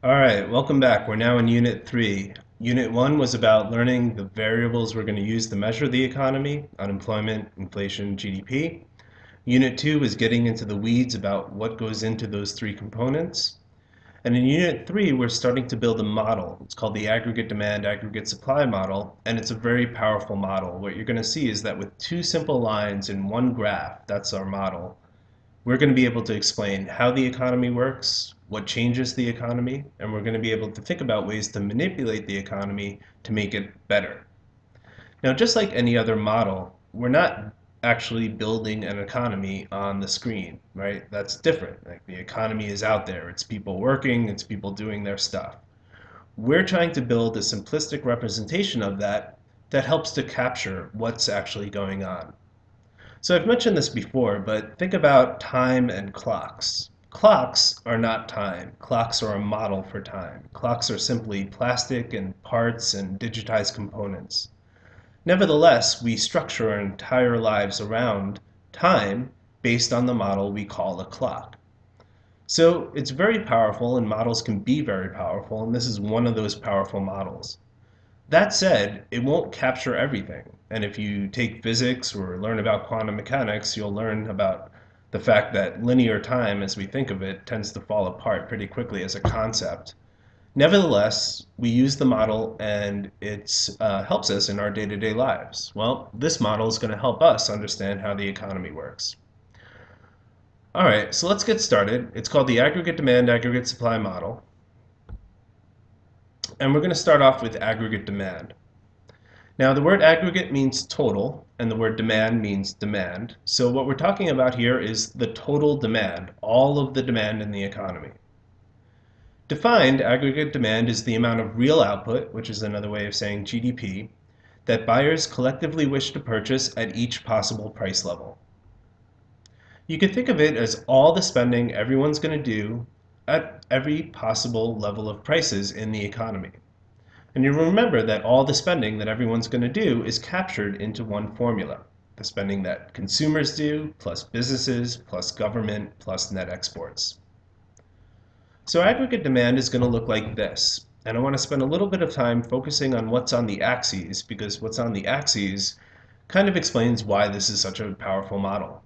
All right, welcome back. We're now in Unit 3. Unit 1 was about learning the variables we're going to use to measure the economy, unemployment, inflation, GDP. Unit 2 is getting into the weeds about what goes into those three components. And in Unit 3, we're starting to build a model. It's called the Aggregate Demand, Aggregate Supply model, and it's a very powerful model. What you're going to see is that with two simple lines in one graph, that's our model, we're going to be able to explain how the economy works, what changes the economy, and we're going to be able to think about ways to manipulate the economy to make it better. Now, just like any other model, we're not actually building an economy on the screen, right? That's different. Like the economy is out there. It's people working, it's people doing their stuff. We're trying to build a simplistic representation of that that helps to capture what's actually going on. So I've mentioned this before, but think about time and clocks. Clocks are not time. Clocks are a model for time. Clocks are simply plastic and parts and digitized components. Nevertheless, we structure our entire lives around time based on the model we call a clock. So it's very powerful, and models can be very powerful, and this is one of those powerful models. That said, it won't capture everything. And if you take physics or learn about quantum mechanics, you'll learn about the fact that linear time, as we think of it, tends to fall apart pretty quickly as a concept. Nevertheless, we use the model and it helps us in our day-to-day lives. Well, this model is going to help us understand how the economy works. All right, so let's get started. It's called the Aggregate Demand, Aggregate Supply model. And we're going to start off with aggregate demand. Now, the word aggregate means total, and the word demand means demand. So what we're talking about here is the total demand, all of the demand in the economy. Defined, aggregate demand is the amount of real output, which is another way of saying GDP, that buyers collectively wish to purchase at each possible price level. You could think of it as all the spending everyone's going to do at every possible level of prices in the economy. And you remember that all the spending that everyone's going to do is captured into one formula. The spending that consumers do, plus businesses, plus government, plus net exports. So aggregate demand is going to look like this. And I want to spend a little bit of time focusing on what's on the axes, because what's on the axes kind of explains why this is such a powerful model.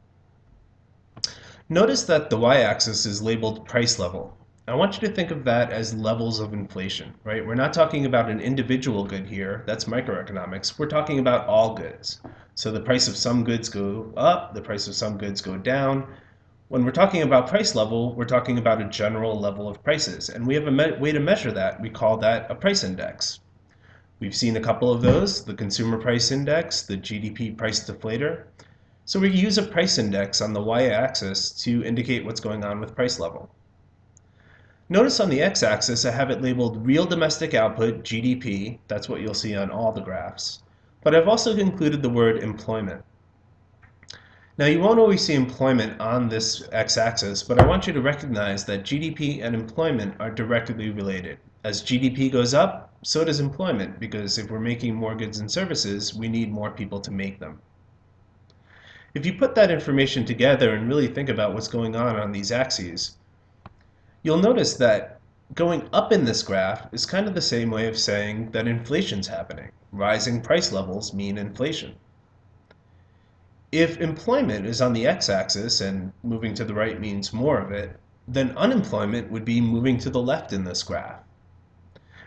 Notice that the y-axis is labeled price level. I want you to think of that as levels of inflation, right? We're not talking about an individual good here, that's microeconomics. We're talking about all goods. So the price of some goods go up, the price of some goods go down. When we're talking about price level, we're talking about a general level of prices. And we have a way to measure that. We call that a price index. We've seen a couple of those, the consumer price index, the GDP price deflator. So we use a price index on the y-axis to indicate what's going on with price level. Notice on the x-axis I have it labeled real domestic output, GDP. That's what you'll see on all the graphs. But I've also included the word employment. Now you won't always see employment on this x-axis, but I want you to recognize that GDP and employment are directly related. As GDP goes up, so does employment, because if we're making more goods and services, we need more people to make them. If you put that information together and really think about what's going on these axes, you'll notice that going up in this graph is kind of the same way of saying that inflation's happening. Rising price levels mean inflation. If employment is on the x-axis and moving to the right means more of it, then unemployment would be moving to the left in this graph.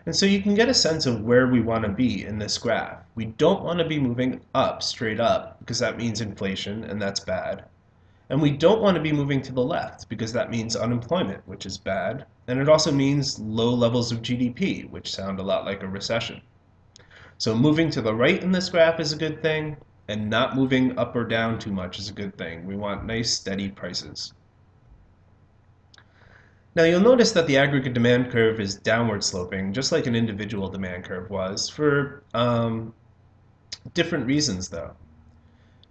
And so you can get a sense of where we want to be in this graph. We don't want to be moving up, straight up, because that means inflation, and that's bad. And we don't want to be moving to the left, because that means unemployment, which is bad. And it also means low levels of GDP, which sound a lot like a recession. So moving to the right in this graph is a good thing, and not moving up or down too much is a good thing. We want nice, steady prices. Now you'll notice that the aggregate demand curve is downward sloping, just like an individual demand curve was, for different reasons though.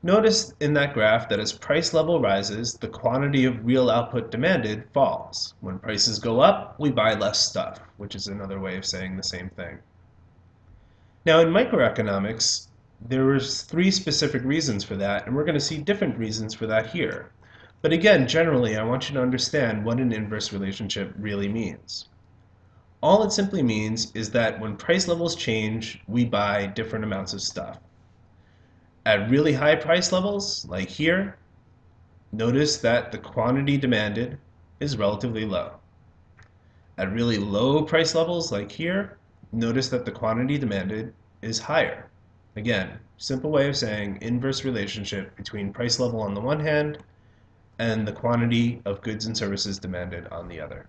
Notice in that graph that as price level rises, the quantity of real output demanded falls. When prices go up, we buy less stuff, which is another way of saying the same thing. Now in microeconomics, there was three specific reasons for that, and we're going to see different reasons for that here. But again, generally, I want you to understand what an inverse relationship really means. All it simply means is that when price levels change, we buy different amounts of stuff. At really high price levels, like here, notice that the quantity demanded is relatively low. At really low price levels, like here, notice that the quantity demanded is higher. Again, simple way of saying inverse relationship between price level on the one hand and the quantity of goods and services demanded on the other.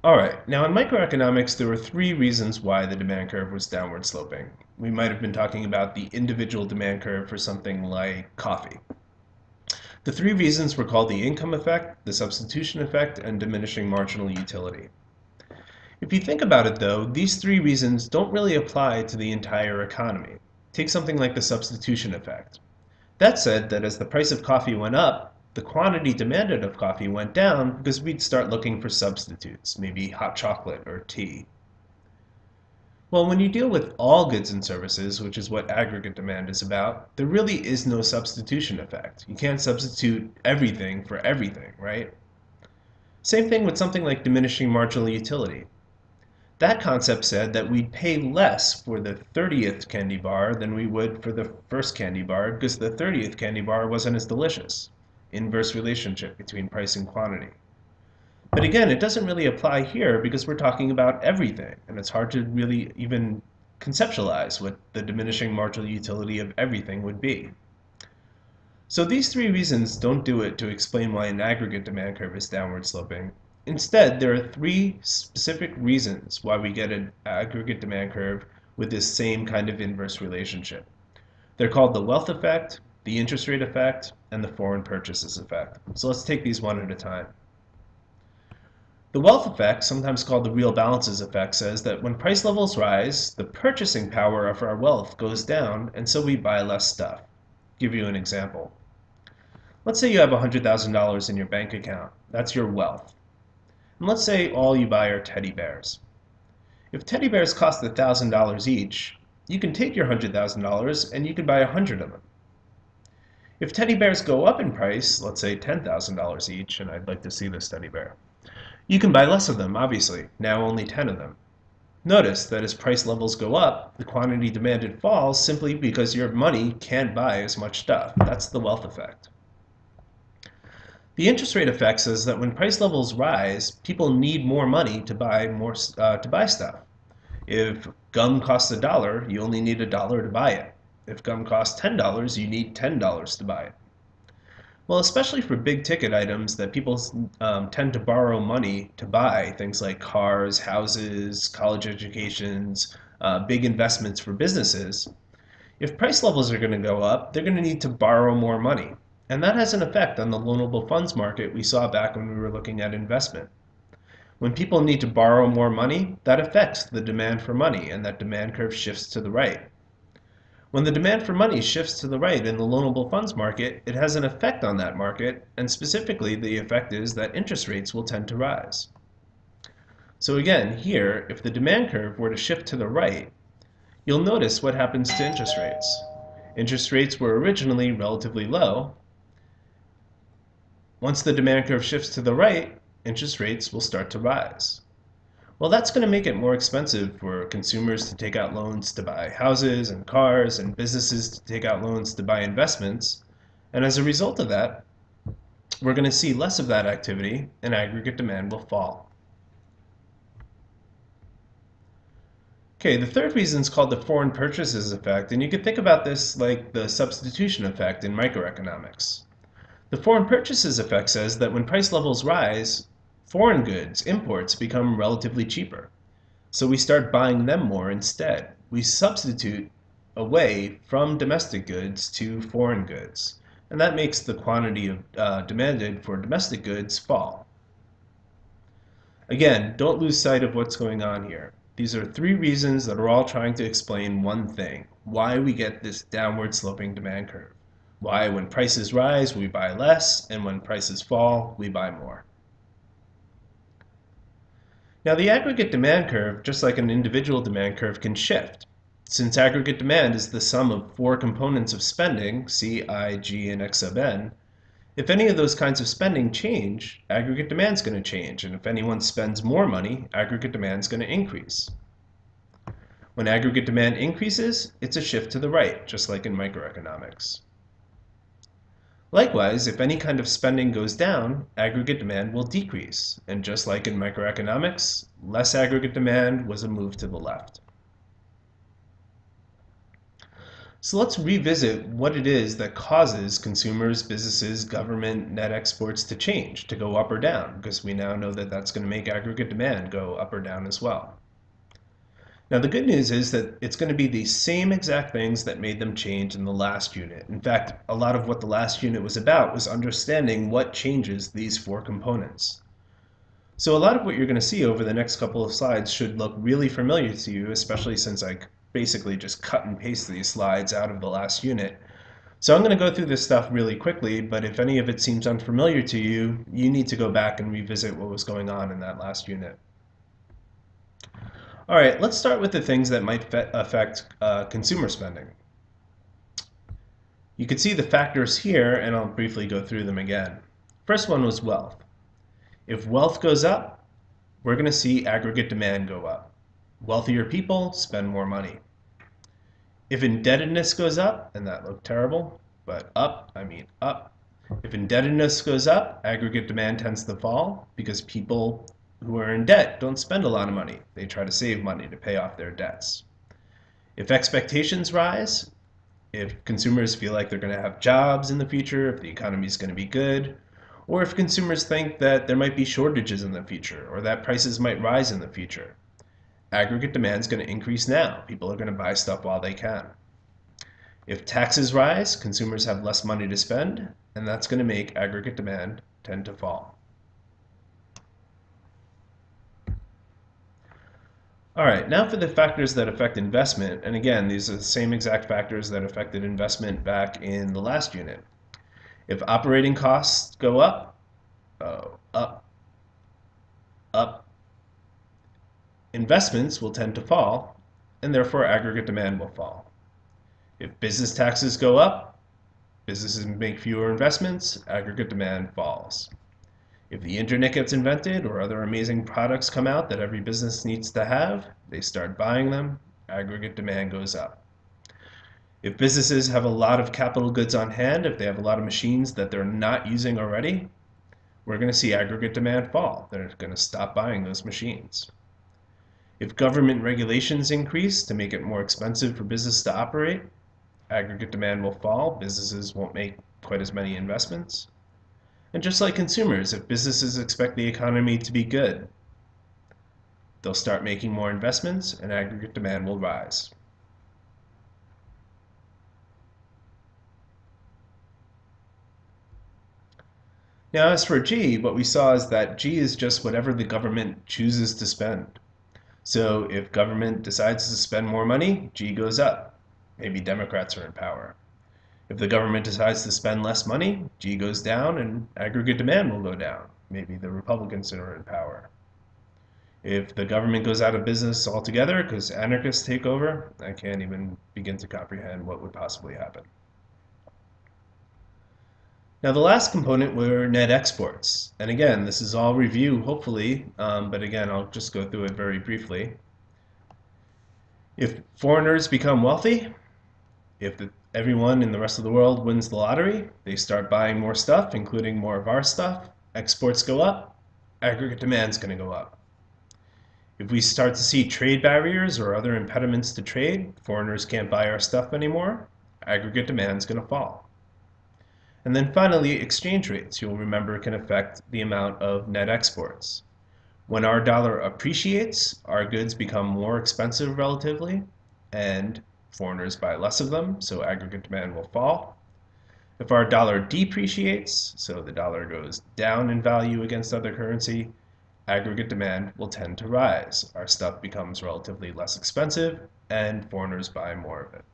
All right, now in microeconomics, there were three reasons why the demand curve was downward sloping. We might have been talking about the individual demand curve for something like coffee. The three reasons were called the income effect, the substitution effect, and diminishing marginal utility. If you think about it though, these three reasons don't really apply to the entire economy. Take something like the substitution effect. That said that as the price of coffee went up, the quantity demanded of coffee went down because we'd start looking for substitutes, maybe hot chocolate or tea. Well, when you deal with all goods and services, which is what aggregate demand is about, there really is no substitution effect. You can't substitute everything for everything, right? Same thing with something like diminishing marginal utility. That concept said that we'd pay less for the 30th candy bar than we would for the first candy bar because the 30th candy bar wasn't as delicious. Inverse relationship between price and quantity. But again, it doesn't really apply here because we're talking about everything, and it's hard to really even conceptualize what the diminishing marginal utility of everything would be. So these three reasons don't do it to explain why an aggregate demand curve is downward sloping. Instead, there are three specific reasons why we get an aggregate demand curve with this same kind of inverse relationship. They're called the wealth effect, the interest rate effect, and the foreign purchases effect. So let's take these one at a time. The wealth effect, sometimes called the real balances effect, says that when price levels rise, the purchasing power of our wealth goes down, and so we buy less stuff. I'll give you an example. Let's say you have $100,000 in your bank account. That's your wealth. And let's say all you buy are teddy bears. If teddy bears cost $1,000 each, you can take your $100,000 and you can buy 100 of them. If teddy bears go up in price, let's say $10,000 each, and I'd like to see this teddy bear, you can buy less of them, obviously, now only 10 of them. Notice that as price levels go up, the quantity demanded falls simply because your money can't buy as much stuff. That's the wealth effect. The interest rate effect says that when price levels rise, people need more money to buy stuff. If gum costs $1, you only need $1 to buy it. If gum costs $10, you need $10 to buy it. Well, especially for big ticket items that people tend to borrow money to buy, things like cars, houses, college educations, big investments for businesses, if price levels are going to go up, they're going to need to borrow more money. And that has an effect on the loanable funds market we saw back when we were looking at investment. When people need to borrow more money, that affects the demand for money, and that demand curve shifts to the right. When the demand for money shifts to the right in the loanable funds market, it has an effect on that market, and specifically the effect is that interest rates will tend to rise. So again, here, if the demand curve were to shift to the right, you'll notice what happens to interest rates. Interest rates were originally relatively low. Once the demand curve shifts to the right, interest rates will start to rise. Well, that's going to make it more expensive for consumers to take out loans to buy houses and cars, and businesses to take out loans to buy investments. And as a result of that, we're going to see less of that activity, and aggregate demand will fall. Okay, the third reason is called the foreign purchases effect, and you could think about this like the substitution effect in microeconomics. The foreign purchases effect says that when price levels rise, foreign goods, imports, become relatively cheaper. So we start buying them more instead. We substitute away from domestic goods to foreign goods. And that makes the quantity of demanded for domestic goods fall. Again, don't lose sight of what's going on here. These are three reasons that are all trying to explain one thing: why we get this downward sloping demand curve. Why when prices rise, we buy less, and when prices fall, we buy more. Now the aggregate demand curve, just like an individual demand curve, can shift. Since aggregate demand is the sum of four components of spending, C, I, G, and X sub n, If any of those kinds of spending change, aggregate demand is going to change. And if anyone spends more money, aggregate demand is going to increase. When aggregate demand increases, it's a shift to the right, just like in microeconomics. Likewise, if any kind of spending goes down, aggregate demand will decrease. And just like in microeconomics, less aggregate demand was a move to the left. So let's revisit what it is that causes consumers, businesses, government, net exports to change, to go up or down, because we now know that that's going to make aggregate demand go up or down as well. Now the good news is that it's going to be the same exact things that made them change in the last unit. In fact, a lot of what the last unit was about was understanding what changes these four components. So a lot of what you're going to see over the next couple of slides should look really familiar to you, especially since I basically just cut and paste these slides out of the last unit. So I'm going to go through this stuff really quickly, but if any of it seems unfamiliar to you, you need to go back and revisit what was going on in that last unit. All right, let's start with the things that might affect consumer spending. You can see the factors here, and I'll briefly go through them again. First one was wealth. If wealth goes up, we're going to see aggregate demand go up. Wealthier people spend more money. If indebtedness goes up, and that looked terrible, but up, I mean up. If indebtedness goes up, aggregate demand tends to fall because people who are in debt don't spend a lot of money. They try to save money to pay off their debts. If expectations rise, if consumers feel like they're going to have jobs in the future, if the economy is going to be good, or if consumers think that there might be shortages in the future or that prices might rise in the future, aggregate demand is going to increase now. People are going to buy stuff while they can. If taxes rise, consumers have less money to spend, and that's going to make aggregate demand tend to fall. All right, now for the factors that affect investment, and again, these are the same exact factors that affected investment back in the last unit. If operating costs go up, up, investments will tend to fall, and therefore aggregate demand will fall. If business taxes go up, businesses make fewer investments, aggregate demand falls. If the internet gets invented or other amazing products come out that every business needs to have, they start buying them, aggregate demand goes up. If businesses have a lot of capital goods on hand, if they have a lot of machines that they're not using already, we're going to see aggregate demand fall. They're going to stop buying those machines. If government regulations increase to make it more expensive for business to operate, aggregate demand will fall. Businesses won't make quite as many investments. And just like consumers, if businesses expect the economy to be good, they'll start making more investments and aggregate demand will rise. Now as for G, what we saw is that G is just whatever the government chooses to spend. So if government decides to spend more money, G goes up. Maybe Democrats are in power. If the government decides to spend less money, G goes down and aggregate demand will go down. Maybe the Republicans are in power. If the government goes out of business altogether because anarchists take over, I can't even begin to comprehend what would possibly happen. Now the last component were net exports. And again, this is all review, hopefully, but again, I'll just go through it very briefly. If foreigners become wealthy, if everyone in the rest of the world wins the lottery, they start buying more stuff, including more of our stuff, exports go up, aggregate demand is going to go up. If we start to see trade barriers or other impediments to trade, foreigners can't buy our stuff anymore, aggregate demand is going to fall. And then finally, exchange rates, you'll remember, can affect the amount of net exports. When our dollar appreciates, our goods become more expensive relatively, and foreigners buy less of them, so aggregate demand will fall. If our dollar depreciates, so the dollar goes down in value against other currency, aggregate demand will tend to rise. Our stuff becomes relatively less expensive, and foreigners buy more of it.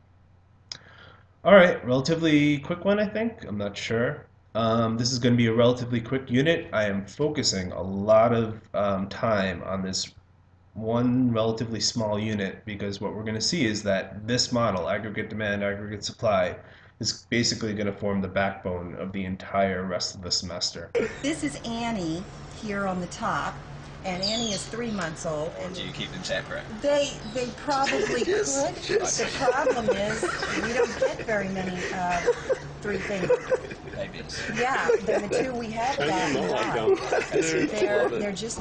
All right, relatively quick one, I think. I'm not sure. This is going to be a relatively quick unit. I am focusing a lot of time on this one relatively small unit because what we're going to see is that this model, aggregate demand, aggregate supply, is basically going to form the backbone of the entire rest of the semester. This is Annie here on the top, and Annie is 3 months old. Or do you keep them separate? They probably could. The problem is we don't get very many three-fingered Babies. Yeah, the two we have got, they're just